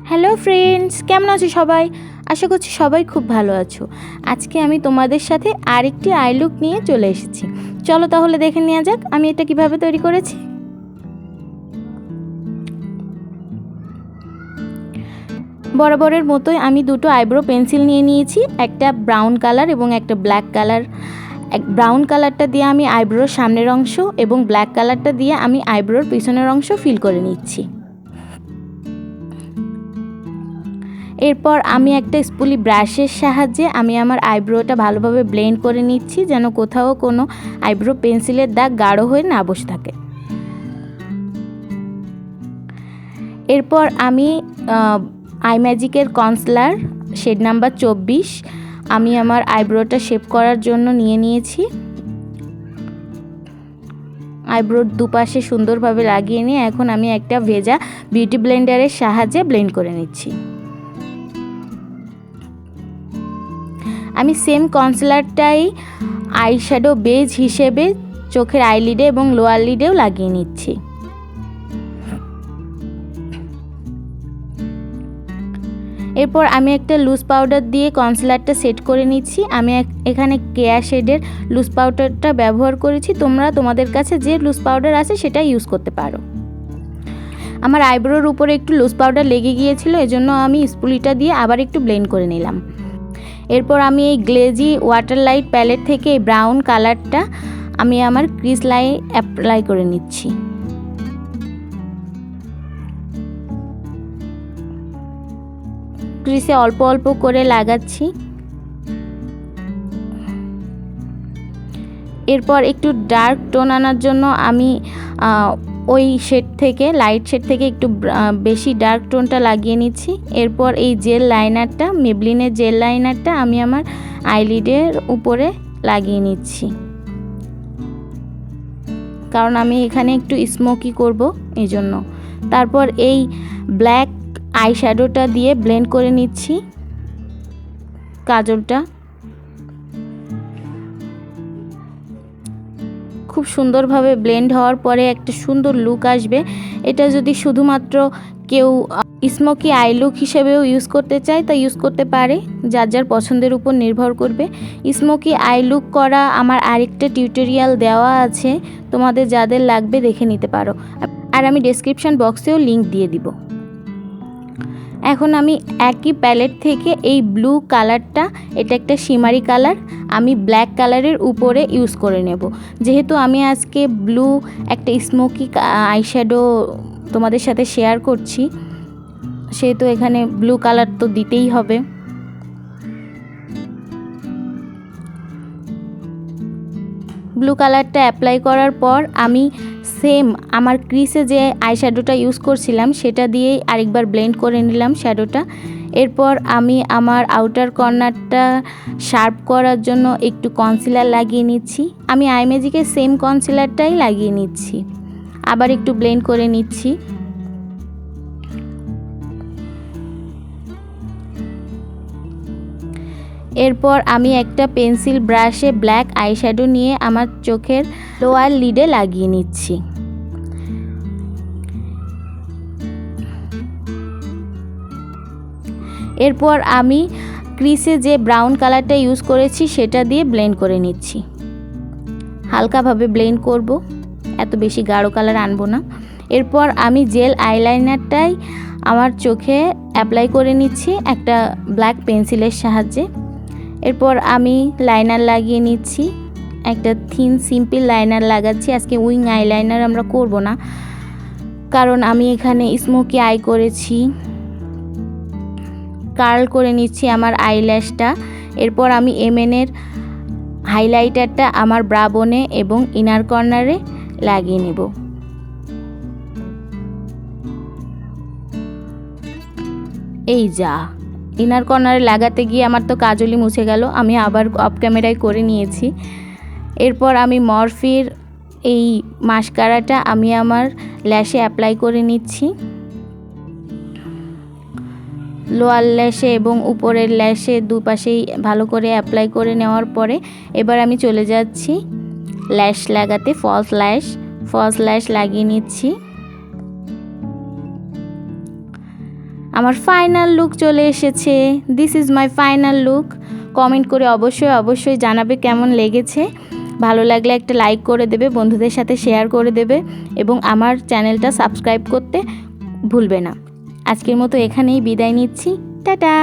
Hello friends, কেমন আছো সবাই? আশা করছি সবাই খুব ভালো আছো। আজকে আমি তোমাদের সাথে আরেকটি আই লুক নিয়ে চলে এসেছি। চলো তাহলে দেখে নেওয়া যাক আমি এটা কিভাবে তৈরি করেছি। বরাবরের মতোই আমি দুটো আইব্রো পেন্সিল নিয়ে নিয়েছি, একটা ব্রাউন কালার এবং একটা ব্ল্যাক কালার। ব্রাউন কালারটা দিয়ে আমি আইব্রোর সামনের অংশ এবং ব্ল্যাক কালারটা দিয়ে আমি আইব্রোর পিছনের অংশ ফিল করে নিচ্ছি। এরপর আমি একটা স্পুলি ব্রাশের সাহায্যে আমি আমার আইব্রোটা ভালোভাবে ব্লেন্ড করে নিচ্ছি, যেন কোথাও কোনো আইব্রো পেন্সিলের দাগ গাঢ় হয়ে না বসে থাকে। এরপর আমি আই ম্যাজিকের কনসিলার শেড নাম্বার 24 আমি আমার আইব্রোটা শেপ করার জন্য নিয়ে নিয়েছি। আইব্রোর দুপাশে সুন্দরভাবে লাগিয়ে নিয়ে এখন আমি একটা ভেজা বিউটি ব্লেন্ডারের সাহায্যে ব্লেন্ড করে নিচ্ছি। আমি সেম কনসিলারটাই আইশ্যাডো বেজ হিসেবে চোখের আইলিডে এবং লোয়ার লিডেও লাগিয়ে নিচ্ছি। এরপর আমি একটা লুজ পাউডার দিয়ে কনসিলারটা সেট করে নিচ্ছি। আমি এখানে কেয়া শেডের লুজ পাউডারটা ব্যবহার করেছি, তোমরা তোমাদের কাছে যে লুজ পাউডার আছে সেটা ইউজ করতে পারো। আমার আইব্রোর উপরে একটু লুজ পাউডার লেগে গিয়েছিল, এজন্য আমি স্পুলিটা দিয়ে আবার একটু ব্লেন্ড করে নিলাম। এরপর আমি এই গ্লেজি ওয়াটার লাইট প্যালেট থেকে এই ব্রাউন কালারটা আমি আমার ক্রিজ লাইন অ্যাপ্লাই করে নিচ্ছি। ক্রিজে অল্প অল্প করে লাগাচ্ছি। এরপর একটু ডার্ক টোন আনার জন্য আমি ওই শেড থেকে লাইট শেড থেকে একটু বেশি ডার্ক টোনটা লাগিয়ে নিচ্ছি। এরপর এই জেল লাইনারটা মেবলিনের জেল লাইনারটা আমি আমার আইলিডের উপরে লাগিয়ে নিচ্ছি, কারণ আমি এখানে একটু স্মোকি করব এই জন্য। তারপর এই ব্ল্যাক আই শ্যাডোটা দিয়ে ব্লেন্ড করে নিচ্ছি কাজলটা। খুব সুন্দরভাবে ব্লেন্ড হওয়ার পরে একটা সুন্দর লুক আসবে। এটা যদি শুধুমাত্র কেউ স্মোকি আই লুক হিসেবেও ইউজ করতে চায় তা ইউজ করতে পারে, যার যার পছন্দের উপর নির্ভর করবে। স্মোকি আই লুক করা আমার আরেকটা টিউটোরিয়াল দেওয়া আছে, তোমাদের যাদের লাগবে দেখে নিতে পারো, আর আমি ডেসক্রিপশন বক্সেও লিংক দিয়ে দিব। এখন আমি একই প্যালেট থেকে এই ব্লু কালারটা, এটা একটা শিমারি কালার, আমি ব্ল্যাক কালারের উপরে ইউজ করে নেব। যেহেতু আমি আজকে ব্লু একটা স্মোকি আইশ্যাডো তোমাদের সাথে শেয়ার করছি, সেহেতু এখানে ব্লু কালার তো দিতেই হবে। ব্লু কালারটা অ্যাপ্লাই করার পর আমি সেম আমার ক্রিসে যে আইশ্যাডোটা ইউজ করছিলাম সেটা দিয়েই আরেকবার ব্লেন্ড করে নিলাম শ্যাডোটা। এরপর আমি আমার আউটার কর্নারটা শার্প করার জন্য একটু কনসিলার লাগিয়ে নিচ্ছি। আমি আই ম্যাজিকের সেম কনসিলারটাই লাগিয়ে নিচ্ছি, আবার একটু ব্লেন্ড করে নিচ্ছি। এরপর আমি একটা পেন্সিল ব্রাশে ব্ল্যাক আইশ্যাডো নিয়ে আমার চোখের লোয়ার লিডে লাগিয়ে নিচ্ছি। এরপর আমি ক্রিসে যে ব্রাউন কালারটা ইউজ করেছি সেটা দিয়ে ব্লেন্ড করে নিচ্ছি। হালকাভাবে ব্লেন্ড করব, এত বেশি গাঢ় কালার আনবো না। এরপর আমি জেল আইলাইনারটাই আমার চোখে অ্যাপ্লাই করে নিচ্ছি একটা ব্ল্যাক পেন্সিলের সাহায্যে। এরপর আমি লাইনার লাগিয়ে নিচ্ছি, একটা থিন সিম্পল লাইনার লাগাচ্ছি। আজকে উইং আইলাইনার আমরা করব না, কারণ আমি এখানে স্মোকি আই করেছি। কার্ল করে নিচ্ছি আমার আইল্যাশটা। এরপর আমি এমএনের হাইলাইটারটা আমার ব্রা বোনে এবং ইনার কর্নারে লাগিয়ে নেব। এই যা, ইনার কর্নারে লাগাতে গিয়ে আমার তো কাজলই মুছে গেল, আমি আবার অফ ক্যামেরায় করে নিয়েছি। এরপর আমি মরফির এই মাস্কারাটা আমি আমার ল্যাশে অ্যাপ্লাই করে নিচ্ছি, লোয়ার ল্যাশে এবং উপরের ল্যাশে দুপাশেই ভালো করে অ্যাপ্লাই করে নেওয়ার পরে এবার আমি চলে যাচ্ছি ল্যাশ লাগাতে। ফলস ল্যাশ লাগিয়ে নিচ্ছি। আমার ফাইনাল লুক চলে এসেছে। This is my final look. Comment করে অবশ্যই জানাবে কেমন লেগেছে। ভালো লাগলে একটা লাইক করে দেবে, বন্ধুদের সাথে শেয়ার করে দেবে এবং আমার চ্যানেলটা সাবস্ক্রাইব করতে ভুলবে না। আজকের মতো এখানেই বিদায় নিচ্ছি। টাটা।